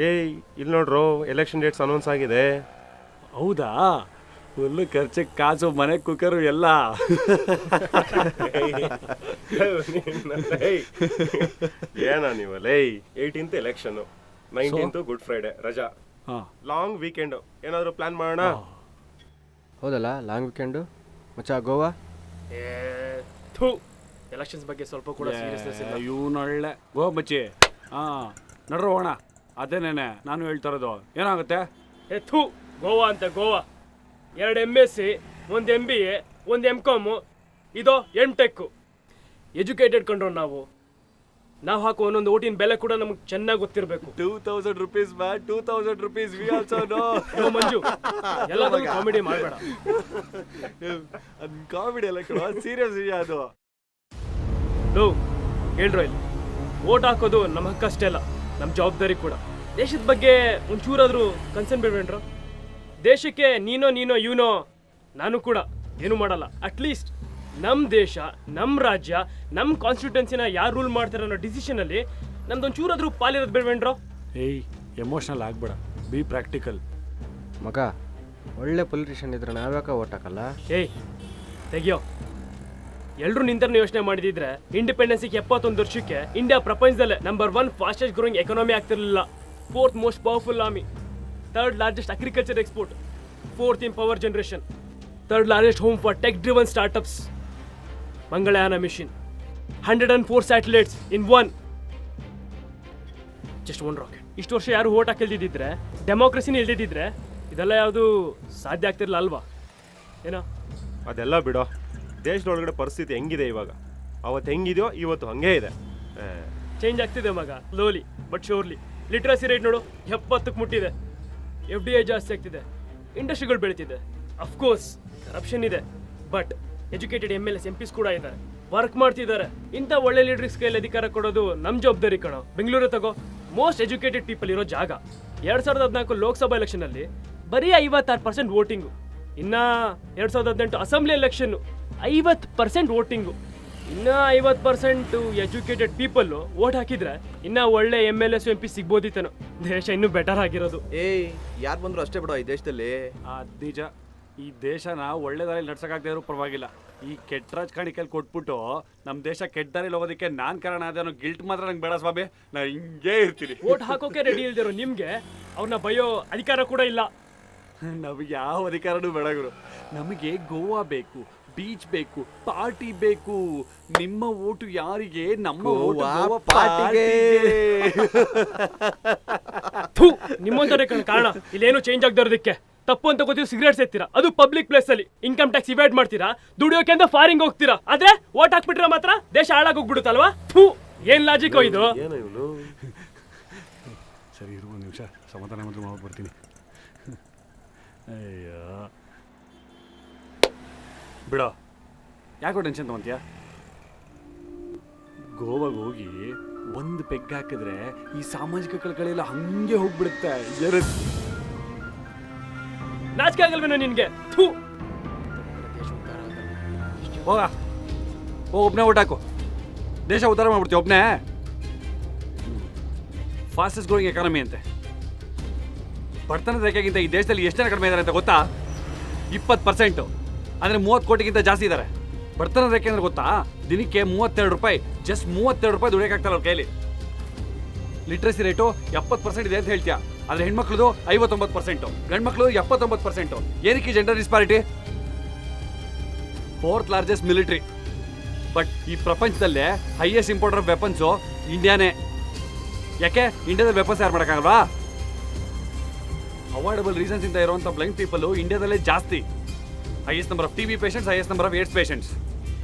ಏಯ್ ಇಲ್ಲಿ ನೋಡ್ರು election dates announce ಆಗಿದೆ. ಹೌದಾ? ಫುಲ್ಲು ಖರ್ಚಿಗೆ ಕಾಸು, ಮನೆ ಕುಕ್ಕರು ಎಲ್ಲ. ಏನ ನೀವಲ್ಲೇ 18th election, 19th good Friday ರಜಾ, ಲಾಂಗ್ ವೀಕೆಂಡ್. ಏನಾದ್ರು ಪ್ಲಾನ್ ಮಾಡೋಣ? ಹೌದಲ್ಲ, ಲಾಂಗ್ ವೀಕೆಂಡು ಮಚ್ಚ ಗೋವಾ. ಎಲೆಕ್ಷನ್ಸ್ ಬಗ್ಗೆ ಸ್ವಲ್ಪ ಕೂಡ ಸೀರಿಯಸ್ನೆಸ್ ಇಲ್ಲ. ಇವನೊಳ್ಳೆ ಗೋ ಬಚ್ಚಿ. ನಡ್ರು ಹೋಣ. ಅದೇನೇನೆ ನಾನು ಹೇಳ್ತಾ ಇರೋದು. ಏನಾಗುತ್ತೆ? ಗೋವಾ ಅಂತ ಗೋವಾ 2 MSc, 1 MBA, 1 MCOM, ಇದು MTech. ಎಜುಕೇಟೆಡ್ ಕಂಡ್ರು ನಾವು ಹಾಕೋ ಒಂದೊಂದು ಓಟಿನ ಬೆಲೆ ಕೂಡ ನಮ್ಗೆ ಚೆನ್ನಾಗಿ ಗೊತ್ತಿರಬೇಕು. 2000 ರೂಪೀಸ್ ಬಾ, 2000 ರೂಪೀಸ್ ವಿ ಆಲ್ಸೋ ನೋ. ಮಂಜು, ಎಲ್ಲದಕ್ಕೂ ಕಾಮಿಡಿ ಮಾಡಬೇಡ. ಅದು ಕಾಮಿಡಿ ಅಲ್ಲ ಕಣೋ, ಸೀರಿಯಸ್ ವಿಷಯ ಅದು. ಹೇಳ್ರು ಇಲ್ಲಿ ಓಟ್ ಹಾಕೋದು ನಮ್ಮ ಹಕ್ಕಷ್ಟೇ ಅಲ್ಲ, ನಮ್ಮ ಜವಾಬ್ದಾರಿ ಕೂಡ. ದೇಶದ ಬಗ್ಗೆ ಒಂಚೂರಾದ್ರೂ ಕನ್ಸರ್ನ್ ಬೇಡ್ವೇನ್ರು? ದೇಶಕ್ಕೆ ನೀನೋ ಇವನೋ ನಾನು ಕೂಡ ಏನು ಮಾಡಲ್ಲ. ಅಟ್ಲೀಸ್ಟ್ ನಮ್ಮ ದೇಶ, ನಮ್ಮ ರಾಜ್ಯ, ನಮ್ಮ ಕಾನ್ಸ್ಟಿಟ್ಯೂನ್ಸಿನ ಯಾರು ರೂಲ್ ಮಾಡ್ತಾರೆ ಅನ್ನೋ ಡಿಸಿಷನಲ್ಲಿ ನಮ್ದೊಂಚೂರಾದ್ರೂ ಪಾಲಿರೋದು ಬೇಡ್ವೇನ್ರೋ? ಏಯ್, ಎಮೋಷ್ನಲ್ ಆಗ್ಬೇಡ, ಬಿ ಪ್ರಾಕ್ಟಿಕಲ್. ಮಗ, ಒಳ್ಳೆ ಪೊಲಿಟಿಷಿಯನ್ ಇದ್ರೆ ನಾವ್ಯಾಕ ಓಟ್ ಹಾಕಲ್ಲ? ಏಯ್ ತೆಗಿಯೋ. ಎಲ್ಲರೂ ನಿಂತರನ್ನ ಯೋಚನೆ ಮಾಡಿದಿದ್ರೆ ಇಂಡಿಪೆಂಡೆನ್ಸಿಗೆ 71 ವರ್ಷಕ್ಕೆ ಇಂಡಿಯಾ ಪ್ರಪಂಚದಲ್ಲೇ ನಂಬರ್ 1 ಫಾಸ್ಟೆಸ್ಟ್ ಗ್ರೋಯಿಂಗ್ ಎಕಾನಮಿ ಆಗ್ತಿರಲಿಲ್ಲ. 4th most powerful army, 3rd largest agriculture export, 4th in power generation, 3rd largest home for tech driven startups, Mangalyaan mission, 104 satellites in just 1 rocket. ಇಷ್ಟು ವರ್ಷ ಯಾರು ಓಟ್ ಹಾಕಿಲ್ದಿದ್ರೆ, ಡೆಮೋಕ್ರಸಿನ ಇಲ್ದಿದ್ರೆ ಇದೆಲ್ಲ ಯಾವುದು ಸಾಧ್ಯ ಆಗ್ತಿರಲ್ಲ ಅಲ್ವಾ? ಏನೋ ಅದೆಲ್ಲ ಬಿಡೋ. ದೇಶದೊಳಗಡೆ ಪರಿಸ್ಥಿತಿ ಹೆಂಗಿದೆ ಇವಾಗ? ಅವತ್ತು ಹೆಂಗಿದೆಯೋ ಇವತ್ತು ಹಂಗೇ ಇದೆ. ಚೇಂಜ್ ಆಗ್ತಿದೆ ಮಗ, slowly but shortly. Literacy rate ನೋಡು 70ಕ್ಕೆ ಮುಟ್ಟಿದೆ. FDI ಜಾಸ್ತಿ ಆಗ್ತಿದೆ, ಇಂಡಸ್ಟ್ರಿಗಳು ಬೆಳೀತಿದೆ. ಅಫ್ಕೋರ್ಸ್ ಕರಪ್ಷನ್ ಇದೆ, ಬಟ್ ಎಜುಕೇಟೆಡ್ MLAs MPs ಕೂಡ ಇದ್ದಾರೆ, ವರ್ಕ್ ಮಾಡ್ತಿದ್ದಾರೆ. ಇಂಥ ಒಳ್ಳೆ ಲೀಡರ್ಸ್ ಕೈಯಲ್ಲಿ ಅಧಿಕಾರ ಕೊಡೋದು ನಮ್ಮ ಜವಾಬ್ದಾರಿ ಕಣೋ. ಬೆಂಗಳೂರು ತಗೋ, ಮೋಸ್ಟ್ ಎಜುಕೇಟೆಡ್ ಪೀಪಲ್ ಇರೋ ಜಾಗ. 2014 ಲೋಕಸಭಾ ಎಲೆಕ್ಷನಲ್ಲಿ ಬರೀ 56% ವೋಟಿಂಗು. ಇನ್ನು 2018 ಅಸೆಂಬ್ಲಿ ಎಲೆಕ್ಷನ್ನು 50% ವೋಟಿಂಗು. ಇನ್ನೂ 50% ಎಜುಕೇಟೆಡ್ ಪೀಪಲ್ಲು ವೋಟ್ ಹಾಕಿದ್ರೆ ಇನ್ನೂ ಒಳ್ಳೆ MLAs MP ಸಿಗ್ಬೋದಿತ್ತೇನೋ. ದೇಶ ಇನ್ನೂ ಬೆಟರ್ ಆಗಿರೋದು. ಯಾರು ಬಂದ್ರು ಅಷ್ಟೇ ಬಿಡೋ ಈ ದೇಶದಲ್ಲಿ. ನಿಜ, ಈ ದೇಶನ ಒಳ್ಳೆ ದಾರಿಲಿ ನಡ್ಸೋಕ್ಕಾಗದೇ ಇರೋ ಪರವಾಗಿಲ್ಲ. ಈ ಕೆಟ್ಟ ರಾಜಕಾರಣಿಕಲ್ಲಿ ಕೊಟ್ಬಿಟ್ಟು ನಮ್ಮ ದೇಶ ಕೆಟ್ಟ ದಾರಿಲಿ ಹೋಗೋದಕ್ಕೆ ನಾನು ಕಾರಣ ಅದೇ ಅನ್ನೋ ಗಿಲ್ಟ್ ಮಾತ್ರ ನಂಗೆ ಬೇಡ ಸ್ವಾಮಿ. ನಾನು ಹಿಂಗೇ ಇರ್ತೀನಿ. ವೋಟ್ ಹಾಕೋಕೆ ರೆಡಿ ಇಲ್ದಿರೋ ನಿಮಗೆ ಅವ್ರನ್ನ ಬಯೋ ಅಧಿಕಾರ ಕೂಡ ಇಲ್ಲ. ನಮಗೆ ಯಾವ ಅಧಿಕಾರನೂ ಬೇಡ ಗುರು. ನಮಗೆ ಗೋವಾ ಬೇಕು, ಬೀಚ್ ಬೇಕು, ಪಾರ್ಟಿ ಬೇಕು. ನಿಮ್ಮ ಓಟು ಯಾರಿಗೆ? ನಮ್ಮ ಓಟು ಪಾರ್ಟಿಗೆ. ನಿಮ್ಮಂತವ್ರೆ ಕಾರಣ ಇಲ್ಲೇನು ಚೇಂಜ್ ಆಗದೆ ಇರೋದಕ್ಕೆ. ತಪ್ಪು ಅಂತ ಗೊತ್ತಿದ್ದು ಸಿಗರೇಟ್ ಸೇರ್ತೀರಾ, ಅದು ಪಬ್ಲಿಕ್ ಪ್ಲೇಸ್ ಅಲ್ಲಿ. ಇನ್ಕಮ್ ಟ್ಯಾಕ್ಸ್ ಇವೇಟ್ ಮಾಡ್ತೀರಾ, ದುಡಿಯೋಕೆ ಅಂತ ಫಾರಿಂಗ್ ಹೋಗ್ತೀರಾ. ಆದ್ರೆ ವೋಟ್ ಹಾಕ್ಬಿಟ್ರೆ ಮಾತ್ರ ದೇಶ ಹಾಳಾಗೋಗ್ಬಿಡುತ್ತಲ್ವಾ? ಏನ್ ಲಾಜಿಕ್ ಇದು? ಸರಿ ಇರು, 1 ನಿಮಿಷ ಸಮಾಧಾನ ಮಾತ್ರ ಮಾಡ್ಬಿಟ್ಟು ಬರ್ತೀನಿ. ಅಯ್ಯೋ ಬಿಡ, ಯಾಕೋ ಟೆನ್ಷನ್ ತಗೊಂತೀಯ? ಗೋವಾಗ ಹೋಗಿ 1 ಪೆಗ್ ಹಾಕಿದ್ರೆ ಈ ಸಾಮಾಜಿಕ ಕಳಕಳೆಲ್ಲ ಹಂಗೆ ಹೋಗ್ಬಿಡುತ್ತೆ. ನಾಚಿಕೆ ಆಗಲ್ವೇನೋ ನಿನ್ಗೆ? ಹೋಗ, ಒಬ್ಬನೇ ಓಟ್ ಹಾಕು, ದೇಶ ಉದ್ಧಾರ ಮಾಡ್ಬಿಡ್ತೀವಿ ಒಬ್ಬನೇ. ಫಾಸ್ಟೆಸ್ಟ್ ಗ್ರೋಯಿಂಗ್ ಎಕಾನಮಿ ಅಂತೆ. ಬಡತನದ ರೇಖೆಗಿಂತ ಈ ದೇಶದಲ್ಲಿ ಎಷ್ಟು ಜನ ಕಡಿಮೆ ಇದ್ದಾರೆ ಅಂತ ಗೊತ್ತಾ? 20%. ಅಂದರೆ 30 ಕೋಟಿಗಿಂತ ಜಾಸ್ತಿ ಇದ್ದಾರೆ. ಬಡತನದ ರೇಖೆ ಅಂದ್ರೆ ಗೊತ್ತಾ? ದಿನಕ್ಕೆ 32 ರೂಪಾಯಿ, ಜಸ್ಟ್ 32 ರೂಪಾಯಿ ದುಡಿಯೋಕ್ಕಾಗ್ತಾರೆ ಅವ್ರ ಕೈಲಿ. ಲಿಟ್ರಸಿ ರೇಟು 70% ಇದೆ ಅಂತ ಹೇಳ್ತೀಯ, ಆದರೆ ಹೆಣ್ಮಕ್ಳದು 59%, ಗಂಡು ಮಕ್ಕಳು 79%. ಏನಕ್ಕೆ gender disparity? 4th largest military, but ಈ ಪ್ರಪಂಚದಲ್ಲೇ ಹೈಯೆಸ್ಟ್ ಇಂಪೋರ್ಟರ್ ಆಫ್ ವೆಪನ್ಸು ಇಂಡಿಯಾನೇ. ಯಾಕೆ? ಇಂಡಿಯಾದಲ್ಲಿ ವೆಪನ್ಸ್ ಯಾರು ಮಾಡೋಕ್ಕಾಗಲ್ವಾ? ಅವಾಯ್ಡಬಲ್ ರೀಸನ್ಸ್ ಇಂದ ಇರುವಂಥ ಬ್ಲೈಂಡ್ ಪೀಪಲ್ ಇಂಡಿಯಾದಲ್ಲೇ ಜಾಸ್ತಿ. Highest number of TB patients, highest number of AIDS patients.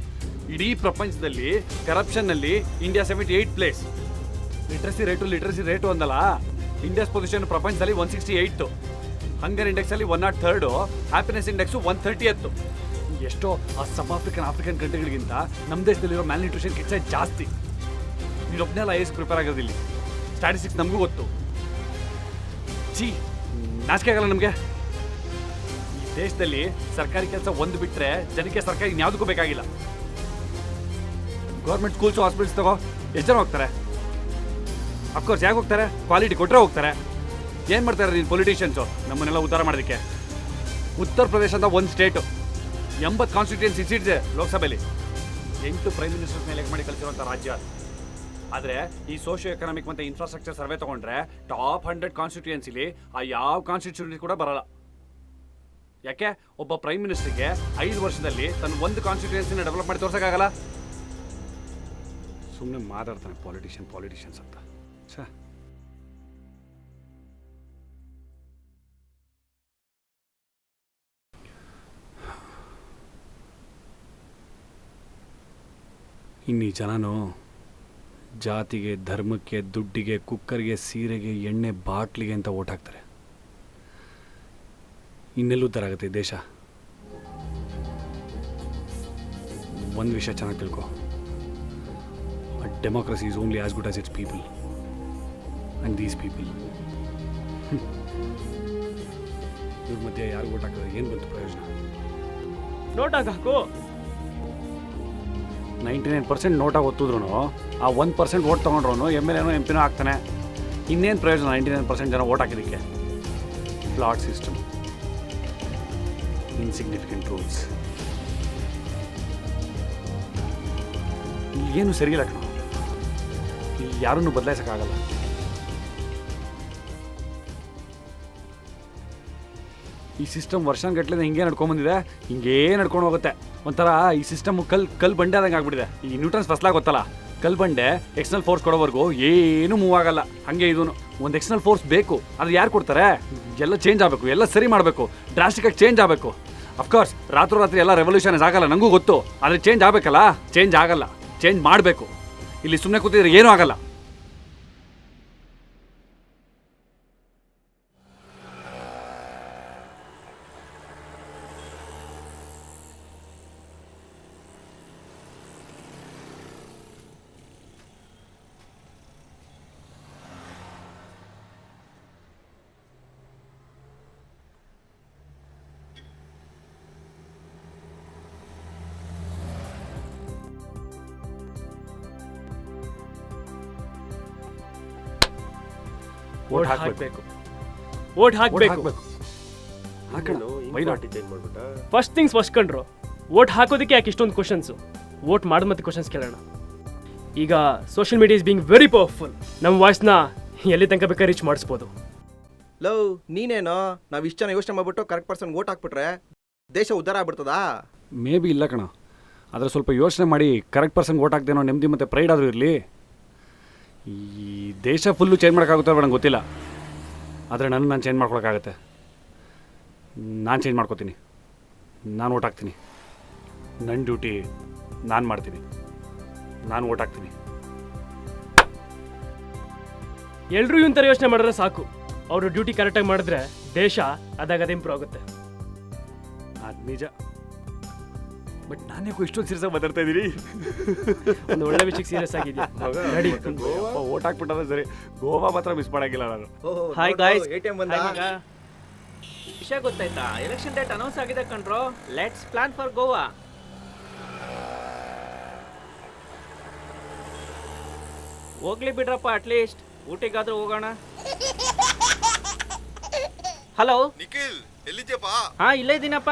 ಇಡೀ ಪ್ರಪಂಚದಲ್ಲಿ ಕರಪ್ಷನ್ನಲ್ಲಿ India 78th place. Literacy rate ಅಂದಲ್ಲ, ಇಂಡಿಯಾಸ್ ಪೊಸಿಷನ್ ಪ್ರಪಂಚದಲ್ಲಿ 168. ಹಂಗರ್ ಇಂಡೆಕ್ಸಲ್ಲಿ 103. Happiness index 130th. ಎಷ್ಟೋ ಆ ಸಬ್ ಆಫ್ರಿಕನ್ ಕಂಟ್ರಿಗಳಿಗಿಂತ ನಮ್ಮ ದೇಶದಲ್ಲಿರೋ ಮ್ಯಾಲ್ ನ್ಯೂಟ್ರಿಷನ್ ಕಿಚ್ಚ ಜಾಸ್ತಿ. ನೀನೊಬ್ಬನೆಲ್ಲ IAS ಪ್ರಿಪೇರ್ ಆಗೋದಿಲ್ಲ. ಸ್ಟ್ಯಾಟಿಸ್ಟಿಕ್ಸ್ ನಮಗೂ ಗೊತ್ತು. ನಾಚಿಕೆ ಆಗಲ್ಲ ನಮಗೆ? ಈ ದೇಶದಲ್ಲಿ ಸರ್ಕಾರಿ ಕೆಲಸ ಒಂದು ಬಿಟ್ಟರೆ ಜನಕ್ಕೆ ಸರ್ಕಾರಿ ಇನ್ಯಾವುದಕ್ಕೂ ಬೇಕಾಗಿಲ್ಲ. ಗೌರ್ಮೆಂಟ್ ಸ್ಕೂಲ್ಸು ಹಾಸ್ಪಿಟಲ್ಸ್ ತಗೋ, ಎಷ್ಟು ಜನ ಹೋಗ್ತಾರೆ? ಅಫ್ಕೋರ್ಸ್ ಯಾಕೆ ಹೋಗ್ತಾರೆ? ಕ್ವಾಲಿಟಿ ಕೊಟ್ಟರೆ ಹೋಗ್ತಾರೆ. ಏನು ಮಾಡ್ತಾರೆ ನೀನು ಪೊಲಿಟಿಷಿಯನ್ಸು ನಮ್ಮನ್ನೆಲ್ಲ ಉದ್ಧಾರ ಮಾಡೋದಕ್ಕೆ? ಉತ್ತರ ಪ್ರದೇಶ ಅಂತ ಒಂದು ಸ್ಟೇಟು, 80 ಕಾನ್ಸ್ಟಿಟ್ಯೂನ್ಸಿ ಸೀಟ್ಸ್ ಲೋಕಸಭೆಯಲ್ಲಿ, 8 ಪ್ರೈಮ್ ಮಿನಿಸ್ಟರ್ಸ್ನ ಎಲೆಕ್ಟ್ ಮಾಡಿ ಕಳಿಸಿರುವಂಥ ರಾಜ್ಯ. ಆದರೆ ಈ ಸೋಷಿಯೋ ಎಕನಾಮಿಕ್ ಮತ್ತು ಇನ್ಫ್ರಾಸ್ಟ್ರಕ್ಚರ್ ಸರ್ವೆ ತೊಗೊಂಡ್ರೆ ಟಾಪ್ 100 ಕಾನ್ಸ್ಟಿಟ್ಯೂಯೆನ್ಸಿಲಿ ಆ ಯಾವ ಕಾನ್ಸ್ಟಿಟ್ಯೂನ್ಸಿ ಕೂಡ ಬರಲ್ಲ. ಯಾಕೆ? ಒಬ್ಬ ಪ್ರೈಮ್ ಮಿನಿಸ್ಟರ್ಗೆ 5 ವರ್ಷದಲ್ಲಿ ತನ್ನ ಒಂದು ಕಾನ್ಸ್ಟಿಟ್ಯೂಯೆನ್ಸಿನ ಡೆವಲಪ್ ಮಾಡಿ ತೋರ್ಸೋಕ್ಕಾಗಲ್ಲ. ಸುಮ್ಮನೆ ಮಾತಾಡ್ತಾನೆ ಪಾಲಿಟಿಷಿಯನ್ಸ್ ಅಂತ. ಛೇ, ಇನ್ನು ಈ ಜನನು ಜಾತಿಗೆ, ಧರ್ಮಕ್ಕೆ, ದುಡ್ಡಿಗೆ, ಕುಕ್ಕರ್ಗೆ, ಸೀರೆಗೆ, ಎಣ್ಣೆ ಬಾಟ್ಲಿಗೆ ಅಂತ ಓಟ್ ಹಾಕ್ತಾರೆ. ಇನ್ನೆಲ್ಲೂ ಉದ್ಧಾರ ಆಗುತ್ತೆ ದೇಶ. ಒಂದು ವಿಷಯ ಚೆನ್ನಾಗಿ ತಿಳ್ಕೊ, democracy is only as good as it's people and these people. ಇವ್ರ ಮಧ್ಯೆ ಯಾರು ಓಟ್ ಹಾಕಿದ್ರೆ ಏನು ಬಂತು ಪ್ರಯೋಜನ? ನೋಟಾಗಿ ಹಾಕು. 99% ನೋಟಾಗಿ ಒತ್ತಿದ್ರು ಆ 1% ಓಟ್ ತೊಗೊಂಡ್ರು MLA MP ಆಗ್ತಾನೆ. ಇನ್ನೇನು ಪ್ರಯೋಜನ 99% ಜನ ಓಟ್ ಹಾಕಿದ್ದಕ್ಕೆ? ಫ್ಲಾಟ್ ಸಿಸ್ಟಮ್, ಇನ್ಸಿಗ್ನಿಫಿಕೆಂಟ್ ರೂಲ್ಸ್, ಏನು ಸರಿಯಿಲ್ಲ ಕಣ. ಯಾರನ್ನು ಬದಲಾಯಿಸೋಕ್ಕಾಗಲ್ಲ. ಈ ಸಿಸ್ಟಮ್ ವರ್ಷಗಟ್ಟಲೆ ಹಿಂಗೆ ನಡ್ಕೊಂಬಂದಿದೆ, ಹಿಂಗೇ ನಡ್ಕೊಂಡು ಹೋಗುತ್ತೆ. ಒಂಥರ ಈ ಸಿಸ್ಟಮ್ ಕಲ್ ಬಂಡೆ ಆದಂಗೆ ಆಗ್ಬಿಟ್ಟಿದೆ. ಈ ನ್ಯೂಟನ್ಸ್ ಫಸ್ಲಾಗಿ ಗೊತ್ತಲ್ಲ, ಕಲ್ ಬಂಡೆ ಎಕ್ಸ್ಟರ್ನಲ್ ಫೋರ್ಸ್ ಕೊಡೋವರೆಗೂ ಏನೂ ಮೂವ್ ಆಗಲ್ಲ. ಹಾಗೆ ಇದೂ ಒಂದು ಎಕ್ಸ್ಟರ್ನಲ್ ಫೋರ್ಸ್ ಬೇಕು. ಅದು ಯಾರು ಕೊಡ್ತಾರೆ? ಎಲ್ಲ ಚೇಂಜ್ ಆಗಬೇಕು, ಎಲ್ಲ ಸರಿ ಮಾಡಬೇಕು, ಡ್ರಾಸ್ಟಿಕಾಗಿ ಚೇಂಜ್ ಆಗಬೇಕು. ಅಫ್ಕೋರ್ಸ್ ರಾತ್ರಿ ಎಲ್ಲ ರೆವಲ್ಯೂಷನ್ಸ್ ಆಗಲ್ಲ, ನನಗೂ ಗೊತ್ತು. ಆದರೆ ಚೇಂಜ್ ಆಗಬೇಕಲ್ಲ, ಚೇಂಜ್ ಆಗಲ್ಲ, ಚೇಂಜ್ ಮಾಡಬೇಕು. ಇಲ್ಲಿ ಸುಮ್ಮನೆ ಕೂತಿದ್ರೆ ಏನೂ ಆಗಲ್ಲ. ಓಟ್ ಹಾಕಬೇಕು. ಓಟ್ ಹಾಕಬೇಕು. ಫಸ್ಟ್ ಥಿಂಗ್ಸ್ ಫಸ್ಟ್ ಕಂಡ್ರು. ಓಟ್ ಹಾಕೋದಕ್ಕೆ ಯಾಕೆ ಇಷ್ಟೊಂದು ಕ್ವಶನ್ಸು? ಓಟ್ ಮಾಡಿದ ಮತ್ತೆ ಕ್ವಶನ್ಸ್ ಕೇಳೋಣ. ಈಗ social media is being very powerful. ನಮ್ಮ ವಾಯ್ಸ್ನ ಎಲ್ಲಿ ತನಕ ಬೇಕಾದ್ರೆ ರೀಚ್ ಮಾಡಿಸ್ಬೋದು. ಲವ್, ನೀನೇನೋ ನಾವು ಇಷ್ಟು ಜನ ಯೋಚನೆ ಮಾಡ್ಬಿಟ್ಟು ಕರೆಕ್ಟ್ ಪರ್ಸನ್ ಓಟ್ ಹಾಕ್ಬಿಟ್ರೆ ದೇಶ ಉದ್ಧಾರ ಆಗ್ಬಿಡ್ತದಾ? ಮೇ ಬಿ ಇಲ್ಲ ಕಣ. ಆದರೆ ಸ್ವಲ್ಪ ಯೋಚನೆ ಮಾಡಿ ಕರೆಕ್ಟ್ ಪರ್ಸನ್ಗೆ ಓಟ್ ಹಾಕ್ದೇನೋ ನೆಮ್ಮದಿ ಮತ್ತು ಪ್ರೈಡ್ ಆದರೂ ಇರಲಿ. ಈ ದೇಶ ಫುಲ್ಲು ಚೇಂಜ್ ಮಾಡೋಕ್ಕಾಗುತ್ತೆ ನಂಗೆ ಗೊತ್ತಿಲ್ಲ. ಆದರೆ ನಾನು ಚೇಂಜ್ ಮಾಡ್ಕೊಳಕ್ಕಾಗತ್ತೆ. ನಾನು ಚೇಂಜ್ ಮಾಡ್ಕೋತೀನಿ. ನಾನು ಓಟ್ ಹಾಕ್ತೀನಿ. ನನ್ನ ಡ್ಯೂಟಿ ನಾನು ಮಾಡ್ತೀನಿ. ನಾನು ಓಟ್ ಹಾಕ್ತೀನಿ. ಎಲ್ಲರೂ ಇವನ್ ಥರ ಯೋಚನೆ ಮಾಡಿದ್ರೆ ಸಾಕು. ಅವರು ಡ್ಯೂಟಿ ಕರೆಕ್ಟಾಗಿ ಮಾಡಿದ್ರೆ ದೇಶ ಅದಾಗದೇ ಇಂಪ್ರೂವ್ ಆಗುತ್ತೆ. ಅದು ನಿಜ. ಬಟ್ ನಾನು ಯಾಕೋ ಇಷ್ಟೊಂದು ಸೀರಿಯಸ್ ಆಗಿ ಮಾತಾಡ್ತಾ ಇದ್ದೀರಿ? ಒಂದು ಒಳ್ಳೆ ವಿಷಯಕ್ಕೆ ಸೀರಿಯಸ್ ಆಗಿದೆಯಾ? ನಡಿ. ಓಟ್ ಹಾಕ್ಬಿಟ್ಟಾದ್ರೆ ಸರಿ. ಗೋವಾ ಮಾತ್ರ ಮಿಸ್ ಮಾಡಂಗಿಲ್ಲ ನಾನು. ಹಾಯ್ ಗಾಯ್ಸ್, ATM ಬಂದ. ವಿಷಯ ಗೊತ್ತಾಯ್ತಾ? ಎಲೆಕ್ಷನ್ ಡೇಟ್ ಅನೌನ್ಸ್ ಆಗಿದೆ ಕಣ್ರೋ. Let's plan for Goa. ಹೋಗ್ಲಿ ಬಿಡ್ರಪ್ಪ, ಅಟ್ಲೀಸ್ಟ್ ಊಟಿಗಾದ್ರೂ ಹೋಗೋಣ. ಹಲೋ ನಿಖಿಲ್, ಎಲ್ಲಿದ್ಯಪ್ಪ? ಹಾ, ಇಲ್ಲೇ ಇದ್ದೀನಪ್ಪ.